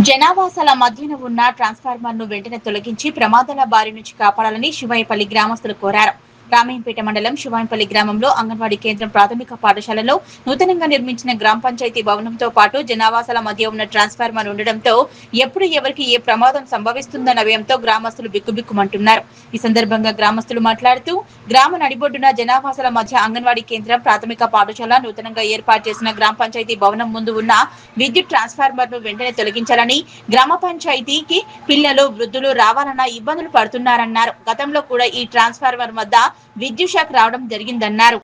జనావాసాల మధ్యన ఉన్న ట్రాన్స్ఫార్మర్ను వెంటనే తొలగించి ప్రమాదాల బారి నుంచి కాపాడాలని శివాయిపల్లి గ్రామస్తులు కోరారు. రామయ్యంపేట మండలం శివాయిపల్లి గ్రామంలో అంగన్వాడీ కేంద్రం ప్రాథమిక పాఠశాలలో నూతనంగా నిర్మించిన గ్రామ పంచాయతీ భవనంతో పాటు జనావాసాల మధ్య ఉన్న ట్రాన్స్ఫార్మర్ ఉండడంతో ఎప్పుడు ఎవరికి ఏ ప్రమాదం సంభవిస్తుందన్న భయంతో గ్రామస్తులు బిక్కుబిక్కుమంటున్నారు. ఈ సందర్భంగా గ్రామస్తులు మాట్లాడుతూ గ్రామ నడిబొడ్డున జనావాసాల మధ్య అంగన్వాడీ కేంద్రం ప్రాథమిక పాఠశాల నూతనంగా ఏర్పాటు చేసిన గ్రామ పంచాయతీ భవనం ముందు ఉన్న విద్యుత్ ట్రాన్స్ఫార్మర్ ను వెంటనే తొలగించాలని, గ్రామ పంచాయతీకి పిల్లలు వృద్ధులు రావాలన్న ఇబ్బందులు పడుతున్నారన్నారు. గతంలో కూడా ఈ ట్రాన్స్ఫార్మర్ వద్ద విద్యుత్ షాక్ రావడం జరిగిందన్నారు.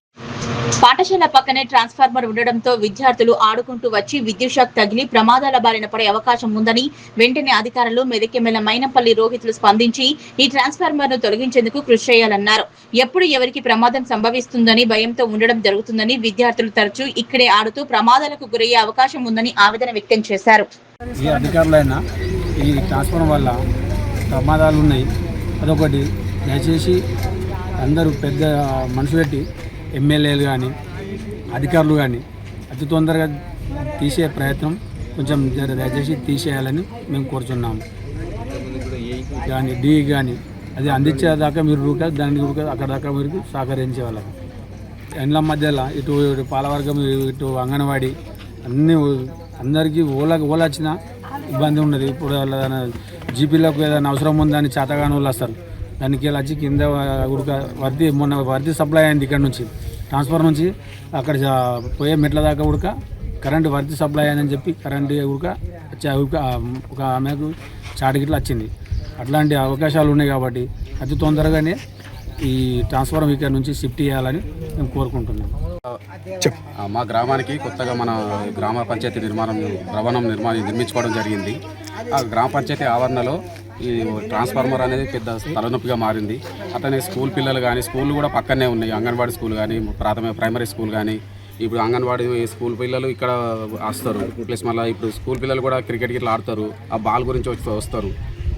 పాఠశాల పక్కనే ట్రాన్స్ఫార్మర్ ఉండడంతో విద్యార్థులు ఆడుకుంటూ వచ్చి విద్యుత్ షాక్ తగిలి ప్రమాదాల బారిన పడే అవకాశం ఉందని వెంటనే అధికారులు మెదక్కెమ్మెల్యే మైనంపల్లి రోహితులు స్పందించి ఈ ట్రాన్స్ఫార్మర్ ను తొలగించేందుకు కృషి చేయాలన్నారు. ఎప్పుడు ఎవరికి ప్రమాదం సంభవిస్తుందని భయంతో ఉండడం జరుగుతుందని, విద్యార్థులు తరచూ ఇక్కడే ఆడుతూ ప్రమాదాలకు గురయ్యే అవకాశం ఉందని ఆవేదన వ్యక్తం చేశారు. ఈ అధికారులైనా ఈ ట్రాన్స్ఫార్మర్ వల్ల ప్రమాదాలు ఉన్నాయి. అదొకటి దయచేసి అందరూ పెద్ద మనసు పెట్టి ఎమ్మెల్యేలు కానీ అధికారులు కానీ అతి తొందరగా తీసే ప్రయత్నం కొంచెం దయచేసి తీసేయాలని మేము కోరుచున్నాము. కానీ డీ కానీ అది అందించేదాకా మీరు దానికి అక్కడ దాకా మీరు సహకరించే వాళ్ళకి ఎండ్ల మధ్యలో ఇటు పాలవర్గం ఇటు అంగన్వాడీ అన్నీ అందరికీ ఓలా వచ్చినా ఇబ్బంది ఉన్నది. ఇప్పుడు జీపీలకు ఏదైనా అవసరం ఉందని చేతగాని వాళ్ళు వస్తారు. దానికి వచ్చి కింద ఉడక వర్ది సప్లై అయింది. ఇక్కడ నుంచి ట్రాన్స్ఫర్ నుంచి అక్కడ పోయే మెట్ల దాకా ఉడక కరెంటు వర్ది సప్లై అయిందని చెప్పి కరెంటు ఉడక ఒక ఆమెకు చాటిగిట్లా వచ్చింది. అట్లాంటి అవకాశాలు ఉన్నాయి కాబట్టి అతి తొందరగానే ఈ ట్రాన్స్ఫార్మర్ ఇక్కడ నుంచి షిఫ్ట్ చేయాలని మేము కోరుకుంటున్నాం. మా గ్రామానికి కొత్తగా మన గ్రామ పంచాయతీ భవనం నిర్మించుకోవడం జరిగింది. ఆ గ్రామ పంచాయతీ ఆవరణలో ఈ ట్రాన్స్ఫార్మర్ అనేది పెద్ద తలనొప్పిగా మారింది. అతనే స్కూల్ పిల్లలు కానీ స్కూళ్ళు కూడా పక్కనే ఉన్నాయి. అంగన్వాడీ స్కూల్ కానీ ప్రైమరీ స్కూల్ కానీ ఇప్పుడు అంగన్వాడీ స్కూల్ పిల్లలు ఇక్కడ వస్తారు. ప్లస్ మళ్ళీ ఇప్పుడు స్కూల్ పిల్లలు కూడా క్రికెట్ ఇట్లా ఆడతారు. ఆ బాల్ గురించి వస్తారు.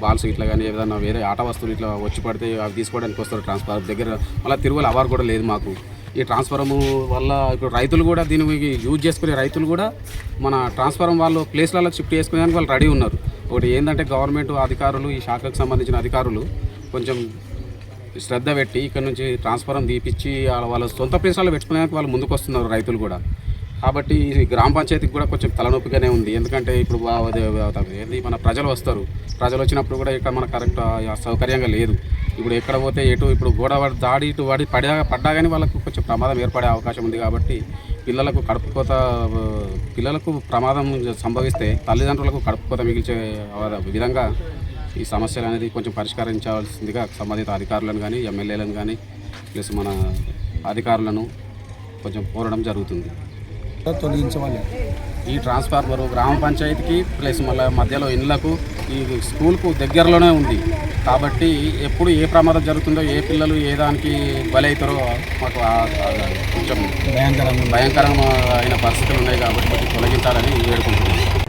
బాల్స్ ఇట్లా కానీ ఏదైనా వేరే ఆట వస్తువులు ఇట్లా వచ్చి పడితే అవి తీసుకోవడానికి వస్తారు. ట్రాన్స్ఫార్మర్ దగ్గర మళ్ళీ తిరుగుల అవార్ కూడా లేదు మాకు. ఈ ట్రాన్స్ఫార్మర్ వల్ల ఇప్పుడు రైతులు కూడా దీనికి యూజ్ చేసుకునే రైతులు కూడా మన ట్రాన్స్ఫార్మర్ వాళ్ళు ప్లేస్లలో షిఫ్ట్ చేసుకునేందుకు వాళ్ళు రెడీ ఉన్నారు. ఒకటి ఏంటంటే గవర్నమెంట్ అధికారులు ఈ శాఖకు సంబంధించిన అధికారులు కొంచెం శ్రద్ధ పెట్టి ఇక్కడ నుంచి ట్రాన్స్ఫార్మర్ తీపిచ్చి వాళ్ళ సొంత ప్లేస్లలో పెట్టుకునేందుకు వాళ్ళు ముందుకు వస్తున్నారు రైతులు కూడా. కాబట్టి ఈ గ్రామ పంచాయతీకి కూడా కొంచెం తలనొప్పిగానే ఉంది. ఎందుకంటే ఇప్పుడు ఏంది మన ప్రజలు వస్తారు. ప్రజలు వచ్చినప్పుడు కూడా ఇక్కడ మన కరెక్ట్ సౌకర్యంగా లేదు. ఇప్పుడు ఎక్కడ పోతే ఇప్పుడు గోడ దాడి ఇటు వాడి పడ్డా కానీ వాళ్ళకు కొంచెం ప్రమాదం ఏర్పడే అవకాశం ఉంది. కాబట్టి పిల్లలకు ప్రమాదం సంభవిస్తే తల్లిదండ్రులకు కడుపుకోత మిగిల్చే విధంగా ఈ సమస్యలు అనేది కొంచెం పరిష్కరించాల్సిందిగా సంబంధిత అధికారులను కానీ ఎమ్మెల్యేలను కానీ ప్లస్ మన అధికారులను కొంచెం కోరడం జరుగుతుంది. తొలగించవాలి ఈ ట్రాన్స్ఫార్మర్ గ్రామ పంచాయతీకి ప్లస్ మళ్ళీ మధ్యలో ఇళ్లకు ఈ స్కూల్కు దగ్గరలోనే ఉంది. కాబట్టి ఎప్పుడు ఏ ప్రమాదం జరుగుతుందో ఏ పిల్లలు ఏ దానికి బలవుతారో మాకు కొంచెం భయంకరమైన పరిస్థితులు ఉన్నాయి. కాబట్టి కొంచెం తొలగించాలని వేడుకుంటున్నాం.